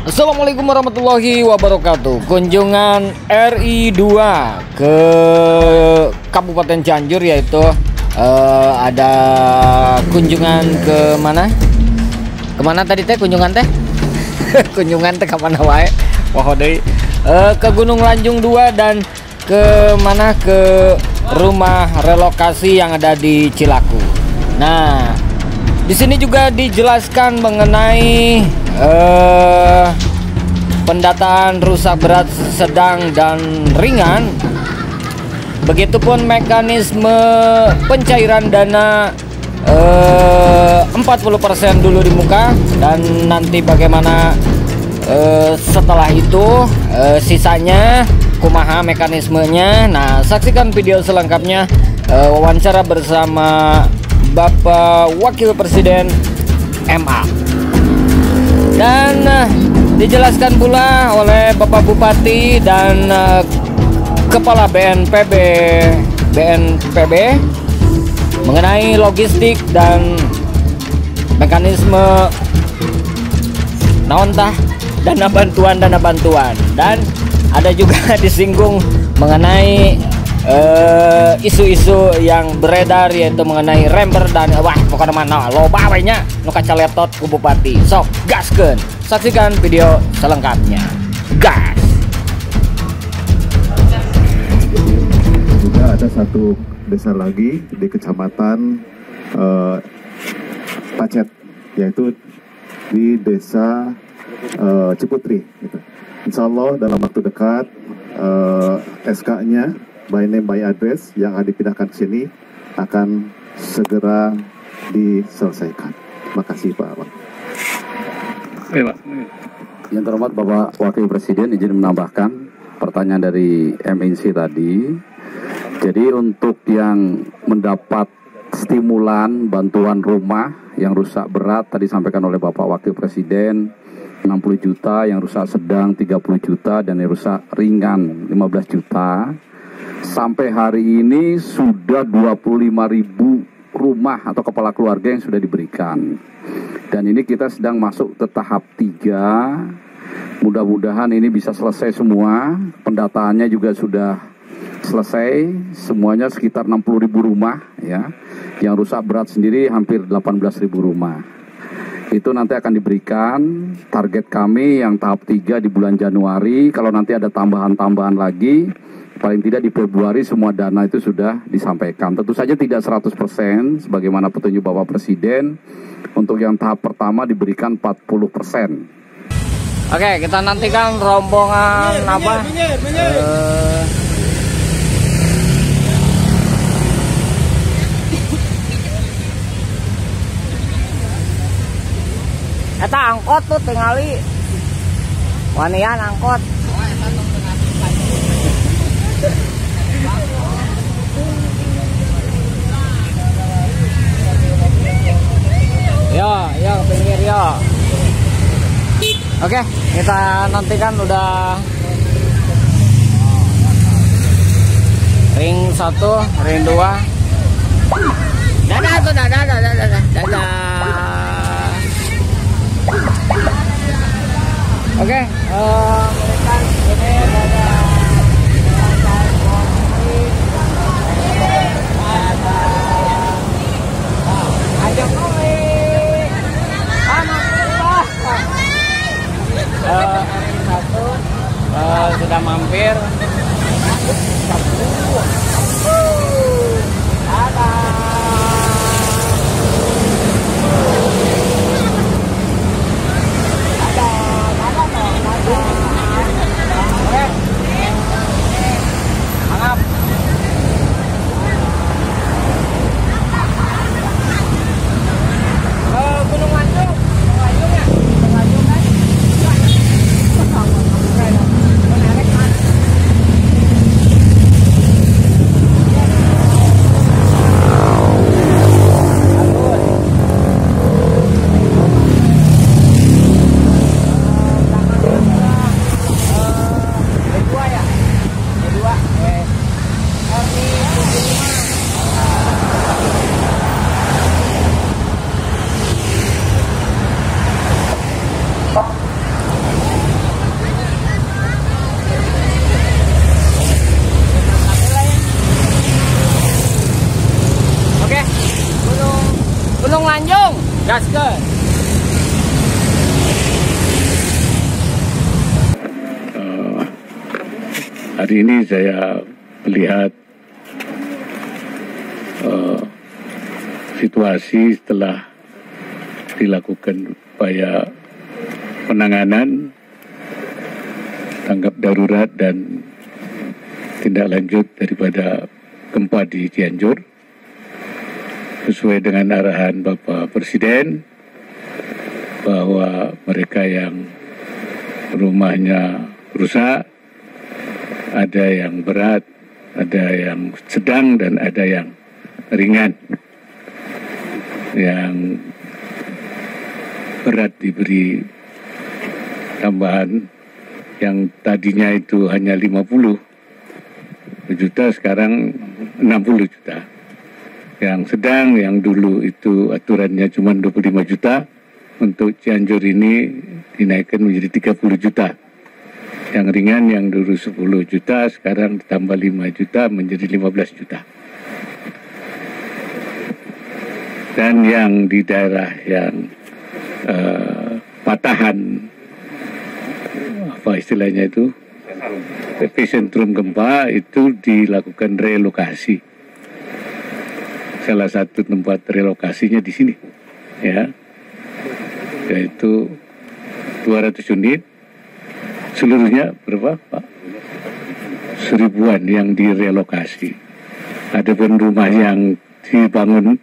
Assalamualaikum warahmatullahi wabarakatuh. Kunjungan RI 2 ke Kabupaten Cianjur, yaitu ada kunjungan ke mana? Kemana tadi teh kunjungan teh? Kunjungan teh kemana wae? Wah deui. Ke Gunung Lanjung 2 dan ke mana, ke rumah relokasi yang ada di Cilaku. Nah, di sini juga dijelaskan mengenai pendataan rusak berat, sedang, dan ringan. Begitupun mekanisme pencairan dana 40% dulu di muka, dan nanti bagaimana setelah itu sisanya kumaha mekanismenya. Nah, saksikan video selengkapnya, wawancara bersama Bapak Wakil Presiden MA. Dan dijelaskan pula oleh Bapak Bupati dan Kepala BNPB mengenai logistik dan mekanisme naontah dana bantuan, dan ada juga disinggung mengenai isu-isu yang beredar, yaitu mengenai remper dan wah pokoknya mana loba we nya nu kacaletot ku bupati. Sok gaskeun, saksikan video selengkapnya. Gas. Juga ada satu desa lagi di kecamatan Pacet, yaitu di desa Ciputri gitu. Insya Allah dalam waktu dekat SK-nya by name by address yang akan dipindahkan ke sini akan segera diselesaikan. Makasih Pak. Yang terhormat Bapak Wakil Presiden, izin menambahkan pertanyaan dari MNC tadi. Jadi untuk yang mendapat stimulan bantuan rumah yang rusak berat tadi sampaikan oleh Bapak Wakil Presiden 60 juta, yang rusak sedang 30 juta, dan yang rusak ringan 15 juta. Sampai hari ini sudah 25.000 rumah atau kepala keluarga yang sudah diberikan. Dan ini kita sedang masuk ke tahap 3. Mudah-mudahan ini bisa selesai semua. Pendataannya juga sudah selesai. Semuanya sekitar 60.000 rumah ya. Yang rusak berat sendiri hampir 18.000 rumah. Itu nanti akan diberikan. Target kami yang tahap 3 di bulan Januari. Kalau nanti ada tambahan-tambahan lagi, paling tidak di Februari semua dana itu sudah disampaikan. Tentu saja tidak 100%, sebagaimana petunjuk Bapak Presiden. Untuk yang tahap pertama diberikan 40%. Oke, kita nantikan rombongan apa? Eta angkot tuh tingali wanian angkot. Yo pinggir yo. Oke, kita nantikan udah ring 1, ring 2. Dadah tuh, dadah. Oke, mereka ini ada sudah mampir. hari ini saya melihat situasi setelah dilakukan upaya penanganan, tanggap darurat dan tindak lanjut daripada gempa di Cianjur sesuai dengan arahan Bapak Presiden bahwa mereka yang rumahnya rusak, ada yang berat, ada yang sedang dan ada yang ringan. Yang berat diberi tambahan, yang tadinya itu hanya 50 juta sekarang 60 juta. Yang sedang, yang dulu itu aturannya cuma 25 juta, untuk Cianjur ini dinaikkan menjadi 30 juta. Yang ringan yang dulu 10 juta sekarang ditambah 5 juta menjadi 15 juta. Dan yang di daerah yang patahan, apa istilahnya itu, epicentrum gempa, itu dilakukan relokasi. Salah satu tempat relokasinya di sini, ya, yaitu 200 unit, seluruhnya berapa, Pak? 1000-an yang direlokasi. Adapun rumah yang dibangun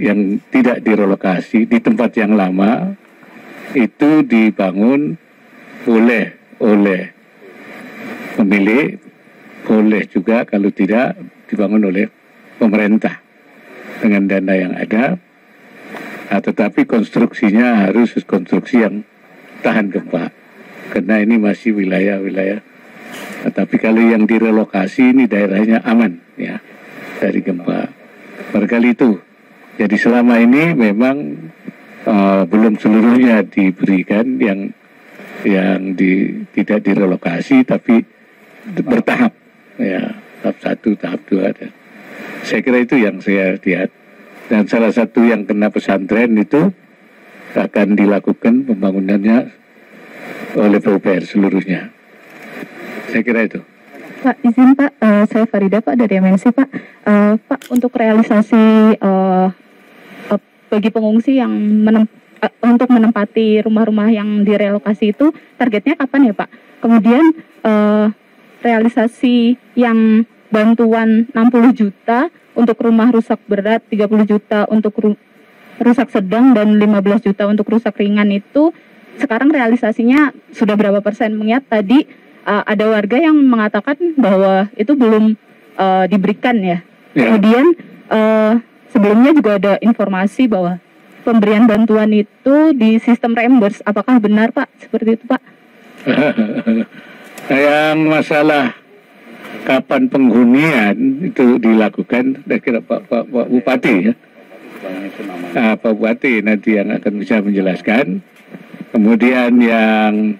yang tidak direlokasi di tempat yang lama itu dibangun oleh pemilik, boleh juga kalau tidak dibangun oleh pemerintah dengan dana yang ada. Tetapi konstruksinya harus konstruksi yang tahan gempa, karena ini masih wilayah-wilayah. Tapi kalau yang direlokasi ini daerahnya aman, ya, dari gempa. Barangkali itu. Jadi selama ini memang belum seluruhnya diberikan yang tidak direlokasi, tapi bertahap, ya, tahap 1, tahap 2. Saya kira itu yang saya lihat. Dan salah satu yang kena pesantren itu akan dilakukan pembangunannya oleh PUPR seluruhnya. Saya kira itu. Pak, izin Pak, saya Farida Pak dari MNC Pak. Pak, untuk realisasi bagi pengungsi yang untuk menempati rumah-rumah yang direlokasi itu targetnya kapan ya Pak? Kemudian realisasi yang bantuan 60 juta untuk rumah rusak berat, 30 juta untuk rusak sedang, dan 15 juta untuk rusak ringan itu sekarang realisasinya sudah berapa persen? Mengingat tadi ada warga yang mengatakan bahwa itu belum diberikan ya. Kemudian sebelumnya juga ada informasi bahwa pemberian bantuan itu di sistem reimburse. Apakah benar Pak seperti itu Pak? Yang masalah kapan penghunian itu dilakukan, saya kira Pak Bupati, ya. Pak Bupati nanti yang akan bisa menjelaskan. Kemudian yang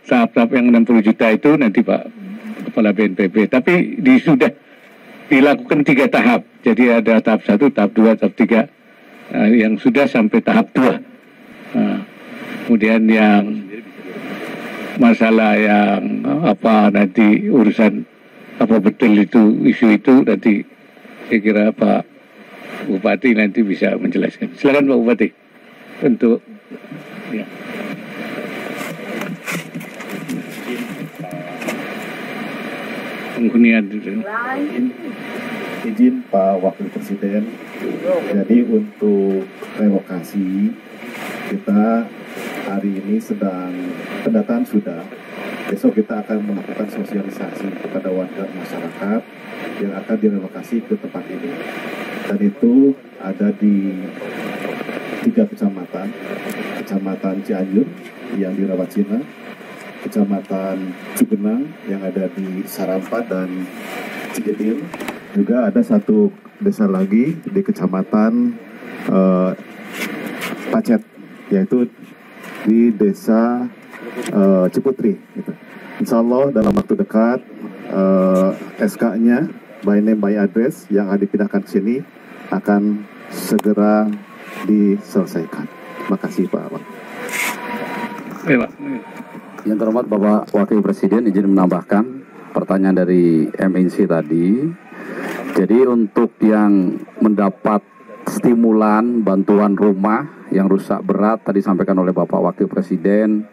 tahap-tahap yang 60 juta itu nanti Pak Kepala BNPB. Tapi sudah dilakukan 3 tahap. Jadi ada tahap 1, tahap 2, tahap 3. Yang sudah sampai tahap 2. Kemudian yang masalah yang apa nanti urusan apa betul itu isu itu nanti saya kira Pak Bupati nanti bisa menjelaskan. Silakan Pak Bupati untuk ya. Penghunian itu. Izin Pak Wakil Presiden, jadi untuk relokasi kita hari ini sedang pendataan sudah. Besok kita akan melakukan sosialisasi kepada warga masyarakat yang akan direlokasi ke tempat ini. Dan itu ada di 3 kecamatan. Kecamatan Cianjur yang di Rawacina, Kecamatan Cugenang yang ada di Sarampat dan Cigetil. Juga ada 1 desa lagi di Kecamatan Pacet, yaitu di Desa Ciputri. Gitu. Insya Allah dalam waktu dekat SK-nya by name by address yang akan dipindahkan ke sini akan segera diselesaikan. Terima kasih Pak. Yang terhormat Bapak Wakil Presiden, izin menambahkan pertanyaan dari MNC tadi. Jadi untuk yang mendapat stimulan bantuan rumah yang rusak berat tadi sampaikan oleh Bapak Wakil Presiden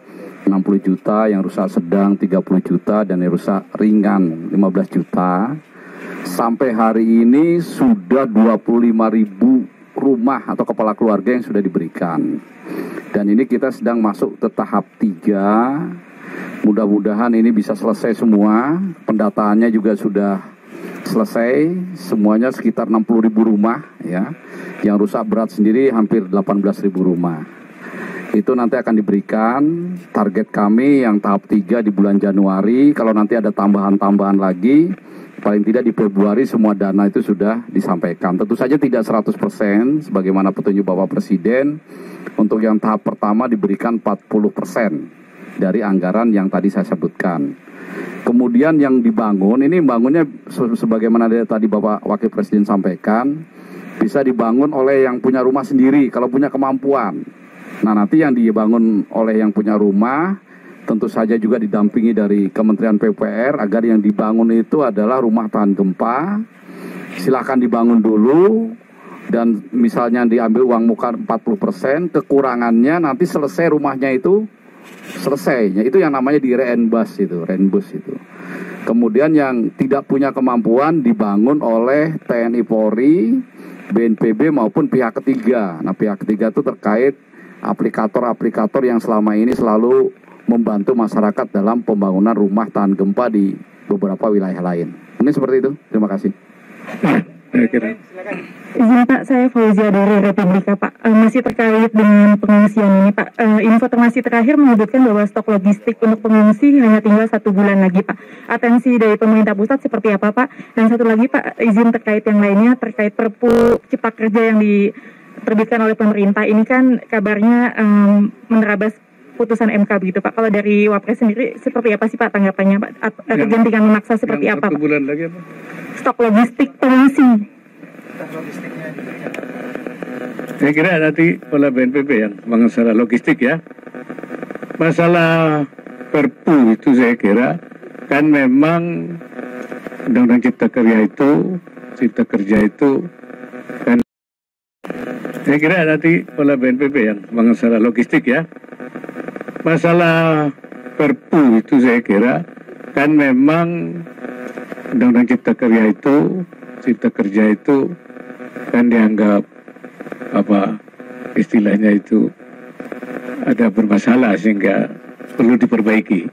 60 juta, yang rusak sedang 30 juta, dan yang rusak ringan 15 juta. Sampai hari ini sudah 25.000 rumah atau kepala keluarga yang sudah diberikan. Dan ini kita sedang masuk ke tahap 3. Mudah-mudahan ini bisa selesai semua. Pendataannya juga sudah selesai. Semuanya sekitar 60.000 rumah ya. Yang rusak berat sendiri hampir 18.000 rumah. Itu nanti akan diberikan. Target kami yang tahap 3 di bulan Januari. Kalau nanti ada tambahan-tambahan lagi, paling tidak di Februari semua dana itu sudah disampaikan. Tentu saja tidak 100%, sebagaimana petunjuk Bapak Presiden. Untuk yang tahap pertama diberikan 40% dari anggaran yang tadi saya sebutkan. Kemudian yang dibangun, ini bangunnya sebagaimana tadi Bapak Wakil Presiden sampaikan, bisa dibangun oleh yang punya rumah sendiri, kalau punya kemampuan. Nah nanti yang dibangun oleh yang punya rumah, tentu saja juga didampingi dari Kementerian PUPR agar yang dibangun itu adalah rumah tahan gempa. Silahkan dibangun dulu dan misalnya diambil uang muka 40%, kekurangannya nanti selesai rumahnya itu selesainya itu yang namanya di reinbus itu. Kemudian yang tidak punya kemampuan dibangun oleh TNI Polri, BNPB maupun pihak ketiga. Nah pihak ketiga itu terkait aplikator-aplikator yang selama ini selalu membantu masyarakat dalam pembangunan rumah tahan gempa di beberapa wilayah lain. Mungkin seperti itu. Terima kasih. Izin Pak, saya Fauzia dari Republika Pak. Masih terkait dengan pengungsian ini Pak. Informasi terakhir menyebutkan bahwa stok logistik untuk pengungsi hanya tinggal 1 bulan lagi Pak. Atensi dari pemerintah pusat seperti apa Pak? Dan satu lagi Pak, izin terkait yang lainnya terkait Perpu Cipta Kerja yang diterbitkan oleh pemerintah. Ini kan kabarnya menerabas putusan MK begitu Pak. Kalau dari Wapres sendiri seperti apa sih Pak tanggapannya Pak? Kegentingan memaksa seperti apa Pak? Bulan lagi apa? Stok logistik pengungsi. Saya kira nanti oleh BNPB yang masalah logistik ya. Masalah Perpu itu saya kira kan memang Undang-Undang Cipta Kerja itu kan saya kira nanti oleh BNPB yang masalah logistik ya. Masalah Perpu itu saya kira kan memang Undang-Undang Cipta Kerja itu kan dianggap apa istilahnya itu ada bermasalah sehingga perlu diperbaiki.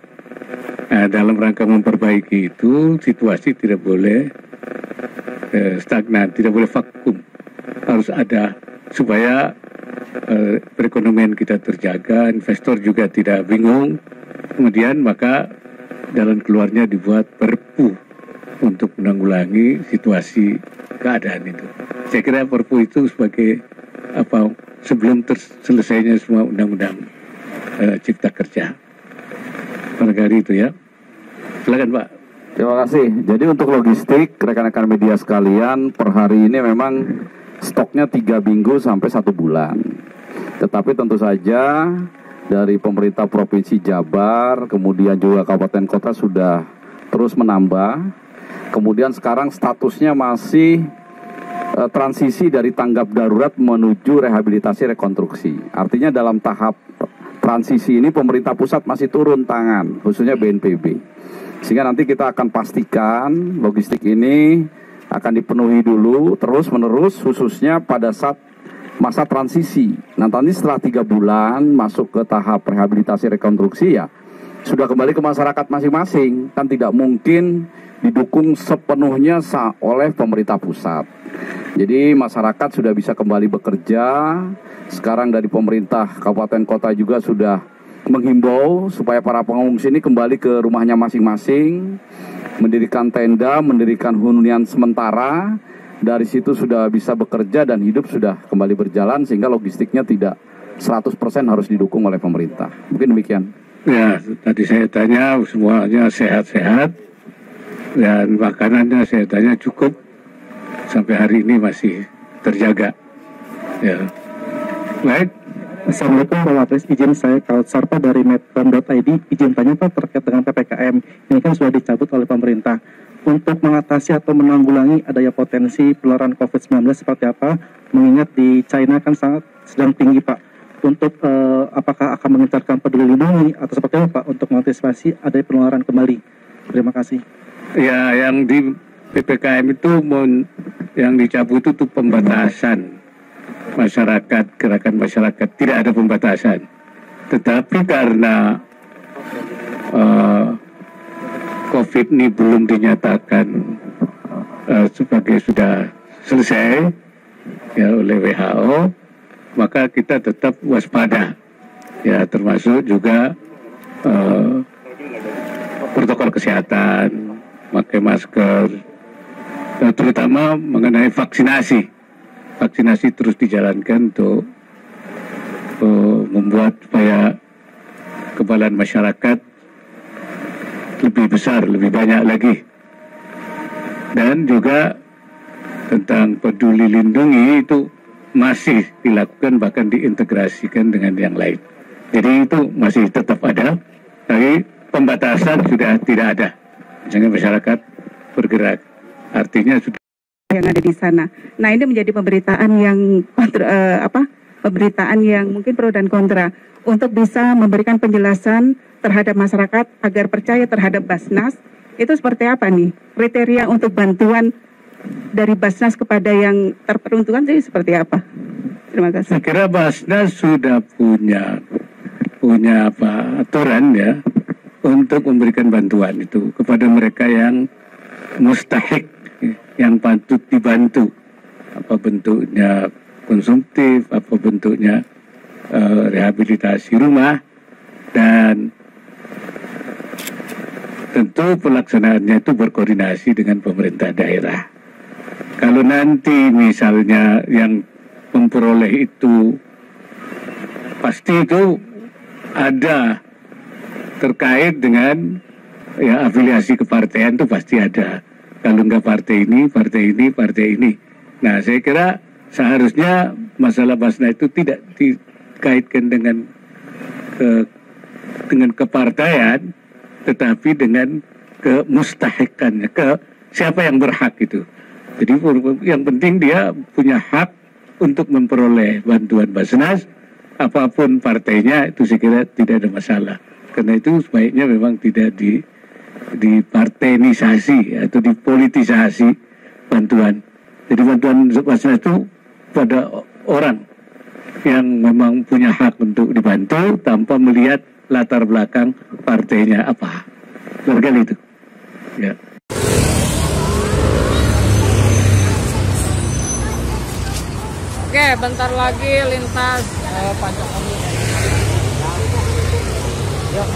Nah, dalam rangka memperbaiki itu situasi tidak boleh stagnan, tidak boleh vakum, harus ada supaya perekonomian kita terjaga, investor juga tidak bingung. Kemudian maka jalan keluarnya dibuat Perpu untuk menanggulangi situasi keadaan itu. Saya kira Perpu itu sebagai apa sebelum selesainya semua undang-undang Cipta Kerja. Barangkali itu ya. Silakan Pak. Terima kasih. Jadi untuk logistik, rekan-rekan media sekalian, per hari ini memang stoknya 3 minggu sampai 1 bulan. Tetapi tentu saja dari pemerintah Provinsi Jabar, kemudian juga kabupaten kota sudah terus menambah. Kemudian sekarang statusnya masih transisi dari tanggap darurat menuju rehabilitasi rekonstruksi. Artinya dalam tahap transisi ini pemerintah pusat masih turun tangan, khususnya BNPB. Sehingga nanti kita akan pastikan logistik ini akan dipenuhi dulu terus-menerus, khususnya pada saat masa transisi. Nah nanti setelah 3 bulan masuk ke tahap rehabilitasi rekonstruksi ya sudah kembali ke masyarakat masing-masing. Kan tidak mungkin didukung sepenuhnya oleh pemerintah pusat. Jadi masyarakat sudah bisa kembali bekerja. Sekarang dari pemerintah kabupaten kota juga sudah menghimbau supaya para pengungsi ini kembali ke rumahnya masing-masing, mendirikan tenda, mendirikan hunian sementara. Dari situ sudah bisa bekerja dan hidup sudah kembali berjalan sehingga logistiknya tidak 100% harus didukung oleh pemerintah. Mungkin demikian. Ya, tadi saya tanya semuanya sehat-sehat dan makanannya saya tanya cukup sampai hari ini masih terjaga. Ya, baik. Assalamualaikum Bapak Wapres, izin saya Kautsar Pak dari metron.id. Izin tanya Pak terkait dengan PPKM. Ini kan sudah dicabut oleh pemerintah. Untuk mengatasi atau menanggulangi adanya potensi penularan COVID-19 seperti apa? Mengingat di China kan sedang tinggi Pak. Untuk apakah akan mengencarkan peduli lindungi atau seperti apa Pak untuk mengantisipasi adanya penularan kembali? Terima kasih. Ya, yang di PPKM itu yang dicabut itu pembatasan masyarakat, gerakan masyarakat, tidak ada pembatasan. Tetapi karena COVID ini belum dinyatakan sebagai sudah selesai ya oleh WHO, maka kita tetap waspada. Ya, termasuk juga protokol kesehatan, pakai masker, terutama mengenai vaksinasi. Vaksinasi terus dijalankan untuk membuat supaya kekebalan masyarakat lebih besar, lebih banyak lagi. Dan juga tentang peduli lindungi itu masih dilakukan, bahkan diintegrasikan dengan yang lain. Jadi itu masih tetap ada, tapi pembatasan sudah tidak ada. Misalnya masyarakat bergerak, artinya sudah yang ada di sana. Nah, ini menjadi pemberitaan yang pemberitaan yang mungkin pro dan kontra untuk bisa memberikan penjelasan terhadap masyarakat agar percaya terhadap Basnas. Itu seperti apa nih kriteria untuk bantuan dari Basnas kepada yang terperuntukkan itu seperti apa? Terima kasih. Saya kira Basnas sudah punya aturan ya untuk memberikan bantuan itu kepada mereka yang mustahik, yang patut dibantu, apa bentuknya konsumtif, apa bentuknya rehabilitasi rumah, dan tentu pelaksanaannya itu berkoordinasi dengan pemerintah daerah. Kalau nanti misalnya yang memperoleh itu pasti itu ada terkait dengan ya afiliasi kepartaian, itu pasti ada. Kalau nggak partai ini, partai ini, partai ini. Nah, saya kira seharusnya masalah Basnas itu tidak dikaitkan dengan kepartaian, tetapi dengan kemustahikannya, ke siapa yang berhak itu. Jadi yang penting dia punya hak untuk memperoleh bantuan Basnas, apapun partainya, itu saya kira tidak ada masalah. Karena itu sebaiknya memang tidak dipartainisasi atau dipolitisasi bantuan. Jadi bantuan Basnas itu pada orang yang memang punya hak untuk dibantu tanpa melihat latar belakang partainya apa. Barangkali itu. Ya. Oke, bentar lagi lintas pajak kami. Yuk.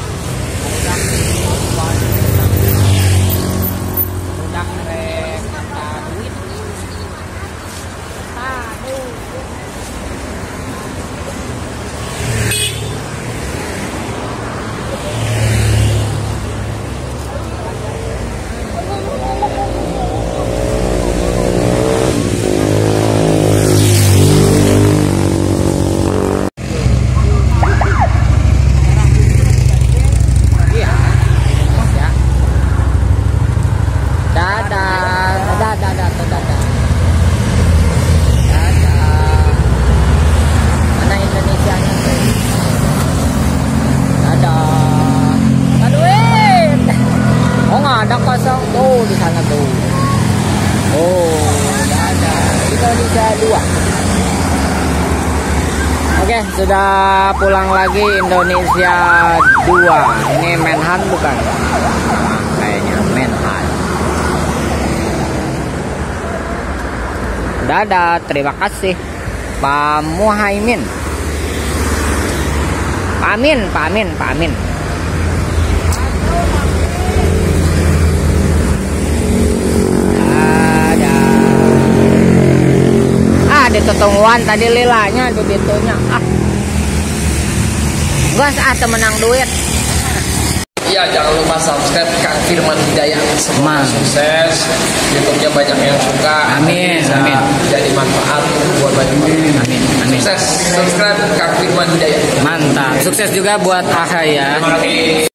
Di sana tuh. Oh, ada Indonesia 2. Oke, sudah pulang lagi Indonesia 2. Ini Menhan bukan? Kayaknya Menhan. Dadah, terima kasih Pak Muhaimin. Pak Amin. Di tutungwan tadi lilanya di ditunya gas menang duit. Iya, jangan lupa subscribe Kang Firman Hidayat. Semoga sukses, YouTube-nya banyak yang suka. Amin. Jadi manfaat buat banyak orang. Amin. Sukses, subscribe Kang Firman Hidayat. Mantap. Sukses juga buat AHA ya. Terima kasih.